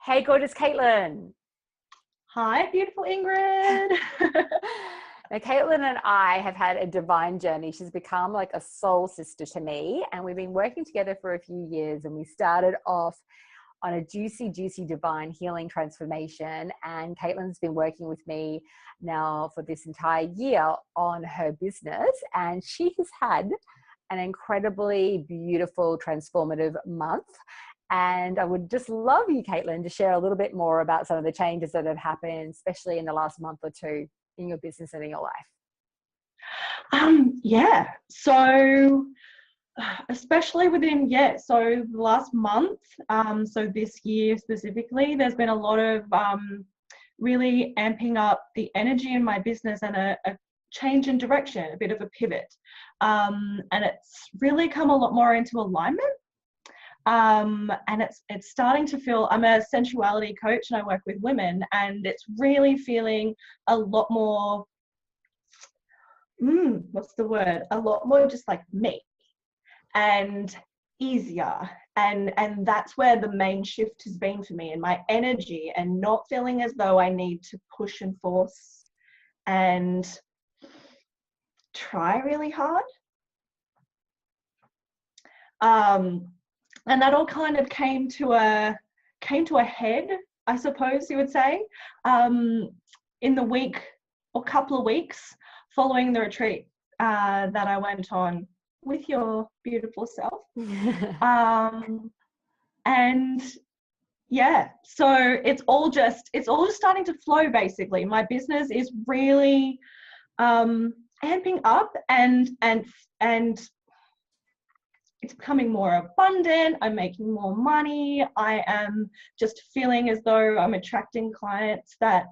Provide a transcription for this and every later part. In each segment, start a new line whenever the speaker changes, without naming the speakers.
Hey, gorgeous Caitlin.
Hi, beautiful Ingrid.
Now, Caitlin and I have had a divine journey. She's become like a soul sister to me, and we've been working together for a few years. And we started off on a juicy, juicy divine healing transformation. And Caitlin's been working with me now for this entire year on her business, and she has had an incredibly beautiful, transformative month. And I would just love you, Caitlin, to share a little bit more about some of the changes that have happened, especially in the last month or two in your business and in your life.
Yeah, so especially within, so the last month, so this year specifically, there's been a lot of really amping up the energy in my business and a change in direction, a bit of a pivot. And it's really come a lot more into alignment. And it's starting to feel, I'm a sensuality coach and I work with women, and it's really feeling a lot more, what's the word? A lot more just like me and easier. And that's where the main shift has been for me, in my energy, and not feeling as though I need to push and force and try really hard. And that all kind of came to a head, I suppose you would say, in the week or couple of weeks following the retreat that I went on with your beautiful self. And yeah, so it's all just starting to flow. Basically, my business is really amping up, and it's becoming more abundant. I'm making more money. I am just feeling as though I'm attracting clients that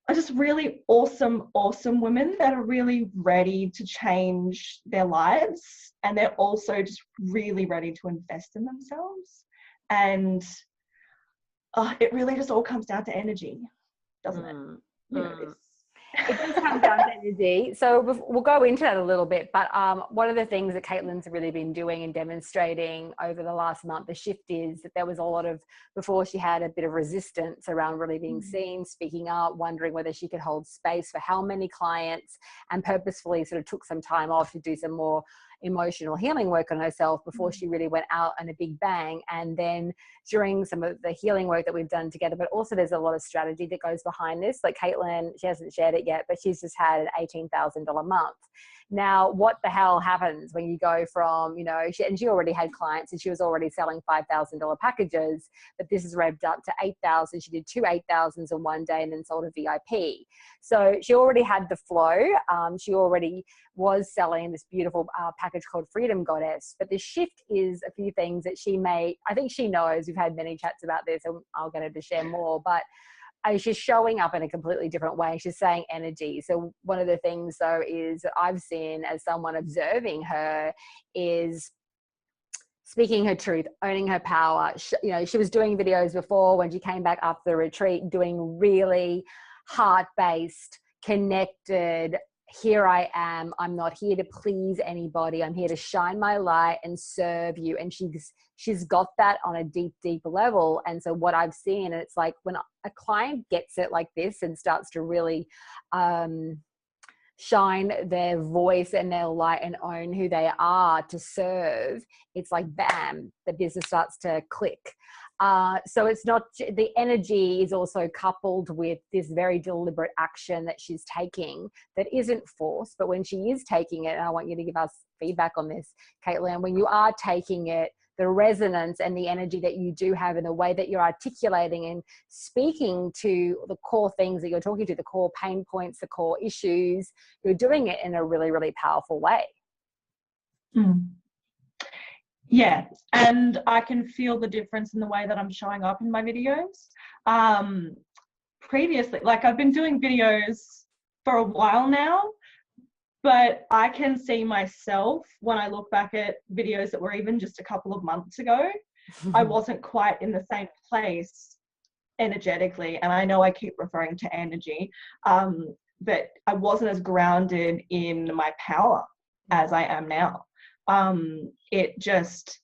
are just really awesome women that are really ready to change their lives. And they're also just really ready to invest in themselves. And it really just all comes down to energy, doesn't it? You know,
it does come down to energy. So we'll go into that a little bit. But one of the things that Caitlin's really been doing and demonstrating over the last month, the shift is that there was a lot of, before she had a bit of resistance around really being seen, speaking up, wondering whether she could hold space for how many clients, and purposefully sort of took some time off to do some more emotional healing work on herself before she really went out on a big bang. And then during some of the healing work that we've done together, but also there's a lot of strategy that goes behind this. Like Caitlin, she hasn't shared it yet, but she's just had an $18,000 month. Now, what the hell happens when you go from, she already had clients and she was already selling $5,000 packages, but this is revved up to 8,000. She did 2 8,000s in one day and then sold a VIP. So she already had the flow. She already was selling this beautiful package called Freedom Goddess. But the shift is a few things that I think she knows. We've had many chats about this, and I'll get her to share more, but she's showing up in a completely different way. She's saying energy. So one of the things though is that I've seen as someone observing her is speaking her truth, owning her power. She was doing videos before when she came back after the retreat, doing really heart-based, connected, here I am. I'm not here to please anybody. I'm here to shine my light and serve you. And she's got that on a deep, deep level. And so what I've seen, and it's like when a client gets it like this and starts to really shine their voice and their light and own who they are to serve, it's like, bam, the business starts to click. So it's not, the energy is also coupled with this very deliberate action that she's taking that isn't forced, but when she is taking it, and I want you to give us feedback on this, Caitlin, when you are taking it, the resonance and the energy that you do have in the way that you're articulating and speaking to the core things that you're talking to, the core pain points, the core issues, you're doing it in a really, really powerful way.
Yeah, and I can feel the difference in the way that I'm showing up in my videos. Previously, like I've been doing videos for a while now, but I can see myself when I look back at videos that were even just a couple of months ago, I wasn't quite in the same place energetically. And I know I keep referring to energy, but I wasn't as grounded in my power as I am now. It just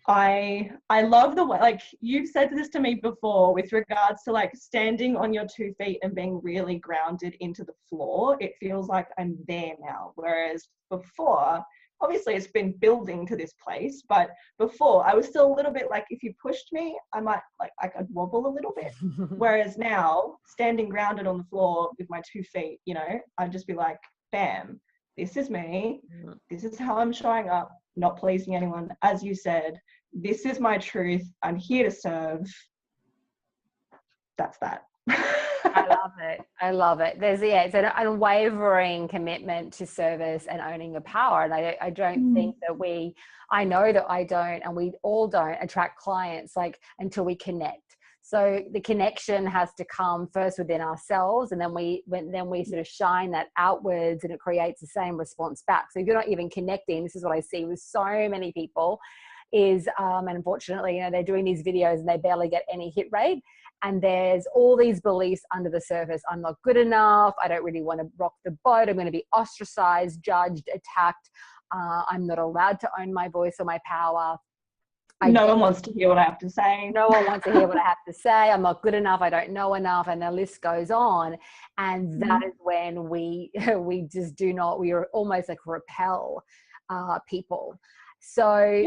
I love the way, like you've said this to me before with regards to like standing on your 2 feet and being really grounded into the floor. It feels like I'm there now. Whereas before, obviously it's been building to this place, but before I was still a little bit like, if you pushed me, I might like I could wobble a little bit. Whereas now, standing grounded on the floor with my 2 feet, you know, I'd just be like, bam, this is me. This is how I'm showing up, not pleasing anyone. As you said, this is my truth. I'm here to serve. That's that.
I love it. I love it. It's an unwavering commitment to service and owning your power. And I don't think that I know that I don't, and we all don't attract clients like until we connect. So the connection has to come first within ourselves, and then we sort of shine that outwards, and it creates the same response back. So if you're not even connecting, this is what I see with so many people is, and unfortunately, you know, they're doing these videos and they barely get any hit rate. And there's all these beliefs under the surface. I'm not good enough. I don't really want to rock the boat. I'm going to be ostracized, judged, attacked. I'm not allowed to own my voice or my power.
No one wants to hear what I have to say.
No one wants to hear what I have to say. I'm not good enough. I don't know enough. And the list goes on. And that is when we just do not, we are almost like repel people. So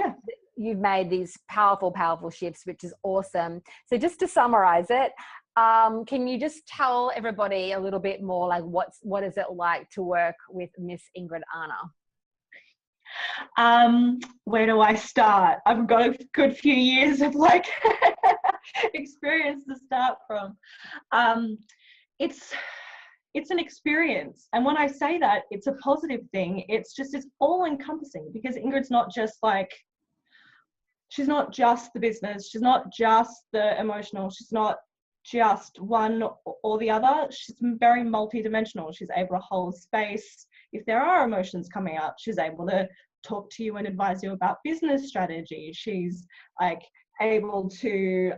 you've made these powerful, powerful shifts, which is awesome. So just to summarize it, can you just tell everybody a little bit more, like what is it like to work with Miss Ingrid Arna?
Where do I start? I've got a good few years of like experience to start from. It's an experience. And when I say that, it's a positive thing. It's all encompassing, because Ingrid's not just like, she's not just the business. She's not just the emotional. She's not just one or the other. She's very multidimensional. She's able to hold space. If there are emotions coming up, she's able to talk to you and advise you about business strategy. She's like able to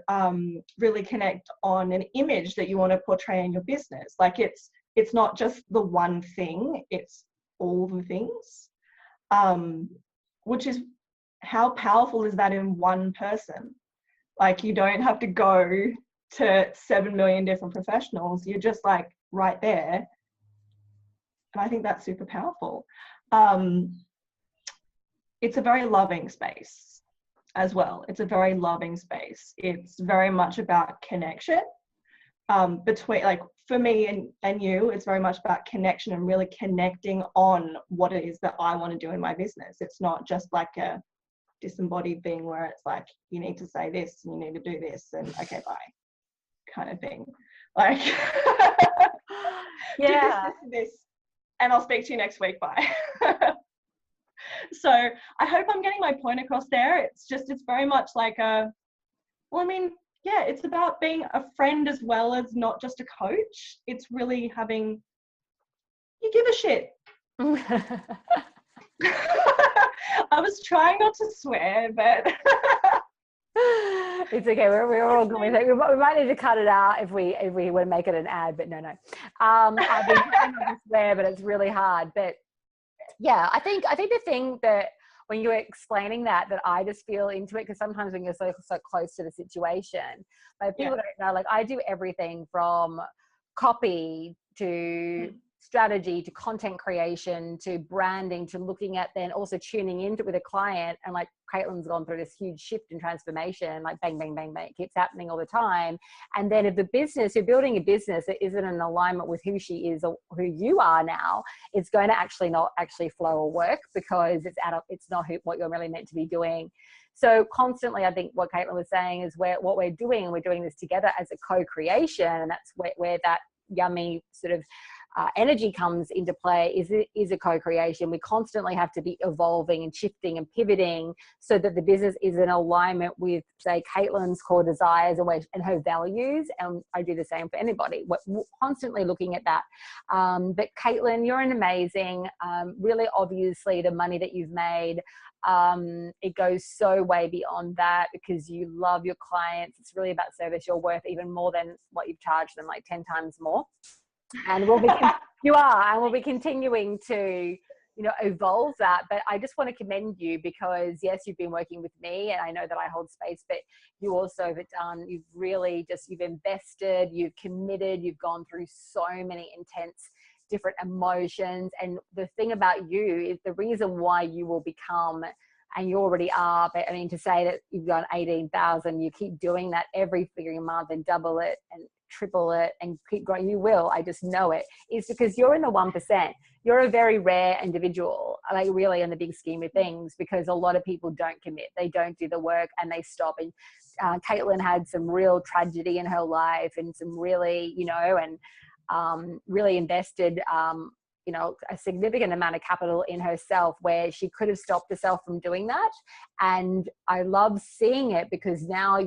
really connect on an image that you want to portray in your business. Like it's not just the one thing, it's all the things, which is, how powerful is that in one person? Like, you don't have to go to 7 million different professionals. You're just like right there. And I think that's super powerful. It's a very loving space as well. It's a very loving space. It's very much about connection. Between, like, for me and you, it's very much about connection and really connecting on what it is that I want to do in my business. It's not just like a disembodied thing where it's like, you need to say this and you need to do this and okay, bye, kind of thing. Like,
yeah,
do this, and I'll speak to you next week, bye. So I hope I'm getting my point across there. It's very much like it's about being a friend as well as not just a coach. It's really having, you give a shit. I was trying not to swear, but
it's okay. We're all good with it. We might need to cut it out if we want to make it an ad, but no. I've been trying not to swear, but it's really hard. But yeah, I think the thing that when you're explaining that I just feel into it, because sometimes when you're so close to the situation, like people don't know, like I do everything from copy to strategy to content creation to branding to looking at then also tuning into it with a client. And like Caitlin's gone through this huge shift and transformation, like bang, bang, bang, bang, it keeps happening all the time. And then if the business, you're building a business that isn't in alignment with who she is or who you are now, it's going to not flow or work, because it's not what you're really meant to be doing. So constantly, I think what Caitlin was saying is what we're doing this together as a co-creation. And that's where that yummy sort of energy comes into play, is a co-creation. We constantly have to be evolving and shifting and pivoting so that the business is in alignment with, say, Caitlin's core desires and her values. And I do the same for anybody. We're constantly looking at that. But Caitlin, you're an amazing, really obviously the money that you've made, it goes so way beyond that, because you love your clients. It's really about service. You're worth even more than what you've charged them, like 10 times more. And we'll be continuing to, evolve that. But I just want to commend you because yes, you've been working with me and I know that I hold space, but you also have done, you've invested, you've committed, you've gone through so many intense different emotions. And the thing about you is the reason why you will become, and you already are, but I mean, to say that you've got 18,000, you keep doing that every freaking month and double it and triple it and keep growing, you will, I just know it, is because you're in the 1%. You're a very rare individual, like really in the big scheme of things, because a lot of people don't commit, they don't do the work and they stop. And Caitlin had some real tragedy in her life and some really, really invested, a significant amount of capital in herself where she could have stopped herself from doing that. And I love seeing it because now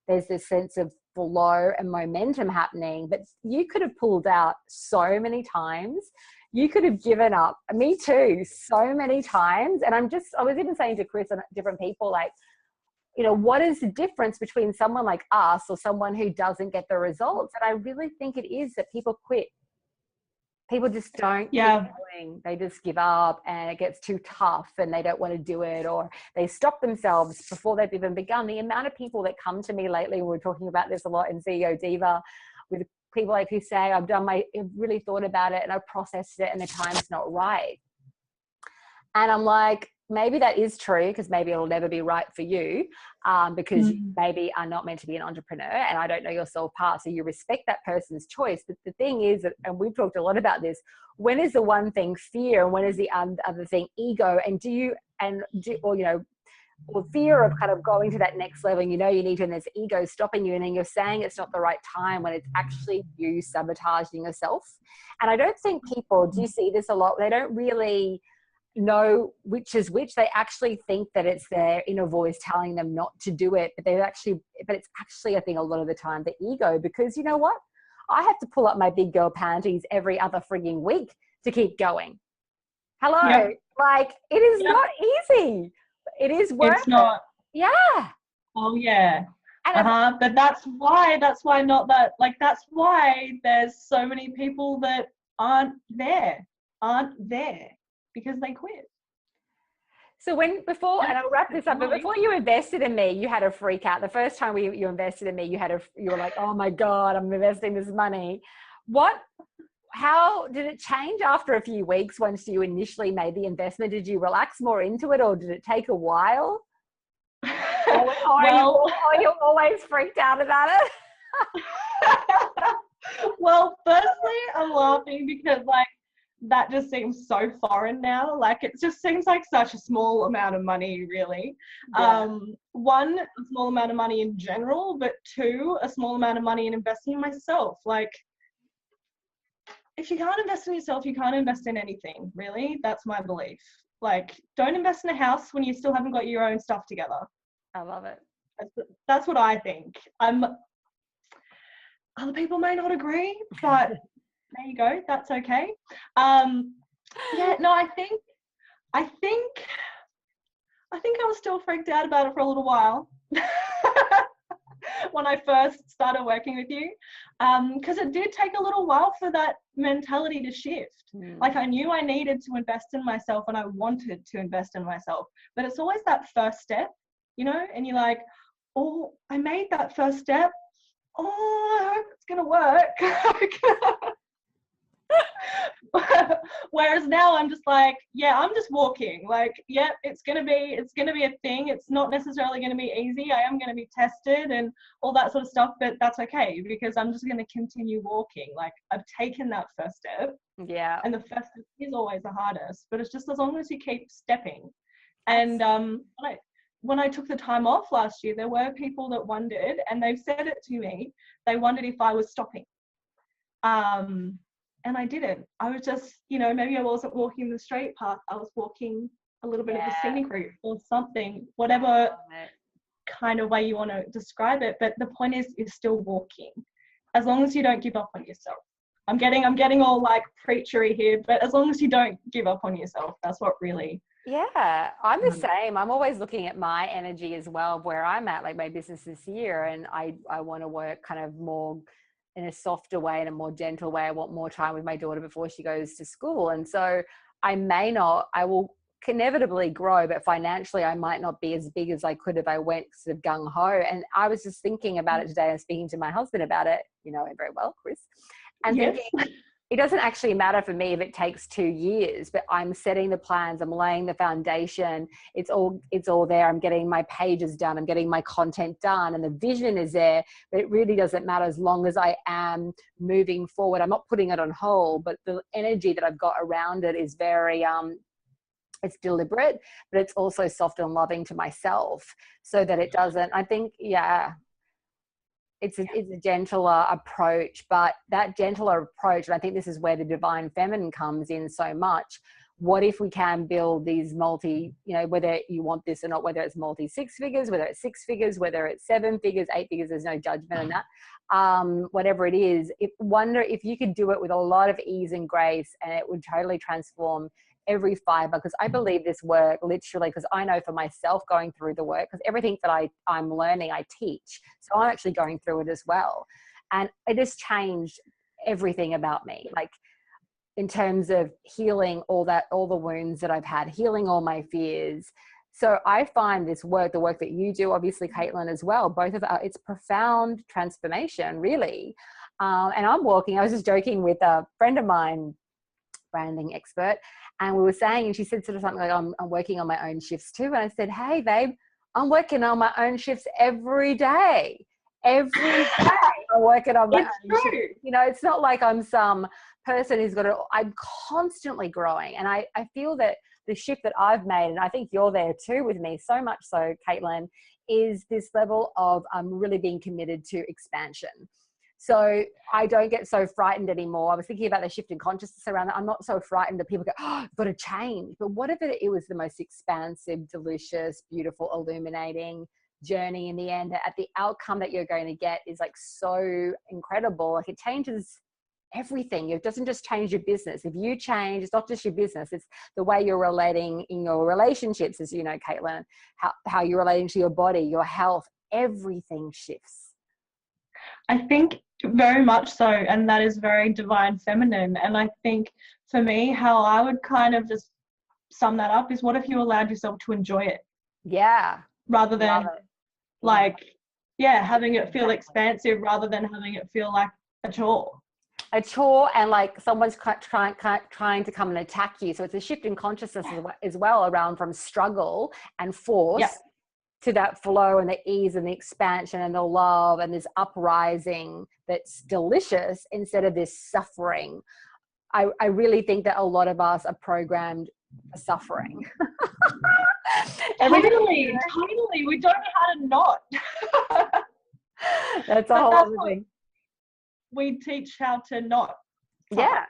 there's this sense of flow and momentum happening, but you could have pulled out so many times. You could have given up, me too, so many times. And I was even saying to Chris and different people, like, what is the difference between someone like us or someone who doesn't get the results? And I really think it is that people quit. People just don't keep going. They just give up and it gets too tough and they don't want to do it, or they stop themselves before they've even begun. The amount of people that come to me lately, we're talking about this a lot in CEO Diva, with people like who say, I've really thought about it and I've processed it and the time's not right. And I'm like, maybe that is true because maybe it'll never be right for you because you maybe are not meant to be an entrepreneur and I don't know your soul path. So you respect that person's choice. But the thing is, and we've talked a lot about this, when is the one thing fear and when is the other thing ego? And or fear of kind of going to that next level, and you need to, and there's ego stopping you, and then you're saying it's not the right time when it's actually you sabotaging yourself. And I don't think people, do you see this a lot? They don't really know which is which. They actually think that it's their inner voice telling them not to do it, but it's actually, I think a lot of the time, the ego, because you know what? I have to pull up my big girl panties every other frigging week to keep going. Hello. Yep. Like, it is not easy. It is work.
It's not.
Yeah.
Oh yeah. But that's why there's so many people that aren't there because they quit.
So and I'll wrap this up, but before you invested in me, you had a freak out. The first time you invested in me, you were like, oh my God, I'm investing this money. How did it change after a few weeks once you initially made the investment? Did you relax more into it or did it take a while? Are you always freaked out about it?
Well, firstly, I'm laughing because that just seems so foreign now. Like, it just seems like such a small amount of money, really. Yeah. One, a small amount of money in general, but two, a small amount of money in investing in myself. Like, if you can't invest in yourself, you can't invest in anything, really. That's my belief. Like, don't invest in a house when you still haven't got your own stuff together.
I love it.
That's what I think. Other people may not agree, but there you go. That's okay. Yeah, no, I think I was still freaked out about it for a little while when I first started working with you, because it did take a little while for that mentality to shift. Like, I knew I needed to invest in myself and I wanted to invest in myself, but it's always that first step, and you're like, oh, I made that first step. Oh, I hope it's gonna work. Whereas now I'm just like, yeah, I'm just walking. Like, yeah, it's gonna be a thing. It's not necessarily gonna be easy. I am gonna be tested and all that sort of stuff, but that's okay because I'm just gonna continue walking. Like, I've taken that first step.
Yeah.
And the first step is always the hardest, but it's just as long as you keep stepping. And when I took the time off last year, there were people that wondered, and they've said it to me, they wondered if I was stopping. And I didn't. I was just, maybe I wasn't walking the straight path. I was walking a little bit of a scenic route or something, whatever kind of way you want to describe it. But the point is, you're still walking, as long as you don't give up on yourself. I'm getting all like preachery here, but as long as you don't give up on yourself, that's what really.
Yeah, I'm the same. I'm always looking at my energy as well, where I'm at, like my business this year, and I want to work kind of more in a softer way, in a more gentle way. I want more time with my daughter before she goes to school. And so I will inevitably grow, but financially I might not be as big as I could if I went sort of gung ho. And I was just thinking about it today and speaking to my husband about it, you know him very well, Chris, and
Yes.
thinking it doesn't actually matter for me if it takes 2 years, but I'm setting the plans, I'm laying the foundation. It's all there. I'm getting my pages done. I'm getting my content done, and the vision is there, but it really doesn't matter as long as I am moving forward. I'm not putting it on hold, but the energy that I've got around it is very, it's deliberate, but it's also soft and loving to myself, so that it doesn't, I think, it's a gentler approach, but that gentler approach, and I think this is where the divine feminine comes in so much. What if we can build these multi, you know, whether you want this or not, whether it's multi 6 figures, whether it's 6 figures, whether it's 7 figures, 8 figures, there's no judgment in that. Whatever it is, wonder if you could do it with a lot of ease and grace, and it would totally transform every fiber. Because I believe this work literally, because I know for myself going through the work, because everything that I'm learning, I teach. So I'm actually going through it as well. And it just changed everything about me. Like, in terms of healing all the wounds that I've had, healing all my fears. So I find this work, the work that you do, obviously Caitlin as well, both of it's profound transformation, really. And I was just joking with a friend of mine, branding expert, and we were saying, and she said sort of something like, I'm working on my own shifts too. And I said, hey babe, I'm working on my own shifts every day. Every day I'm working on my own shifts. You know, it's not like I'm some person who's I'm constantly growing. And I feel that the shift that I've made, and I think you're there too with me, so much so, Caitlin, is this level of really being committed to expansion. So I don't get so frightened anymore. I was thinking about the shift in consciousness around that. I'm not so frightened that people go, oh, I've got to change. But what if it was the most expansive, delicious, beautiful, illuminating journey in the end? At the outcome that you're going to get is like so incredible. Like, it changes everything. It doesn't just change your business. If you change, it's not just your business, it's the way you're relating in your relationships, as you know, Caitlin, how you're relating to your body, your health, everything shifts.
I think very much so, and that is very divine feminine. And I think for me, how I would kind of just sum that up is, what if you allowed yourself to enjoy it?
Yeah.
Rather than having it feel expansive, rather than having it feel like a chore. A chore,
and like someone's trying to come and attack you. So it's a shift in consciousness as well, around from struggle and force to that flow and the ease and the expansion and the love and this uprising that's delicious, instead of this suffering. I really think that a lot of us are programmed for suffering.
Totally. We don't know how to not.
That's a whole other thing.
We teach how to not suffer.
Yeah,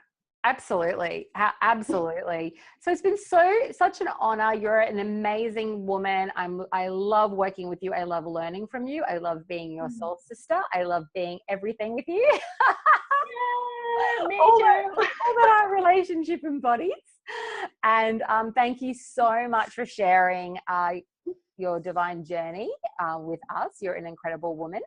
absolutely. Absolutely. So it's been such an honor. You're an amazing woman. I love working with you. I love learning from you. I love being your soul sister. I love being everything with you.
Yeah, me
all
too.
that our relationship embodies. And thank you so much for sharing your divine journey with us. You're an incredible woman.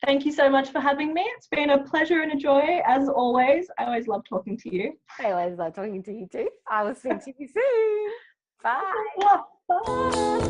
Thank you so much for having me. It's been a pleasure and a joy, as always. I always love talking to you.
I always love talking to you too. I will speak to you soon. Bye.
Bye.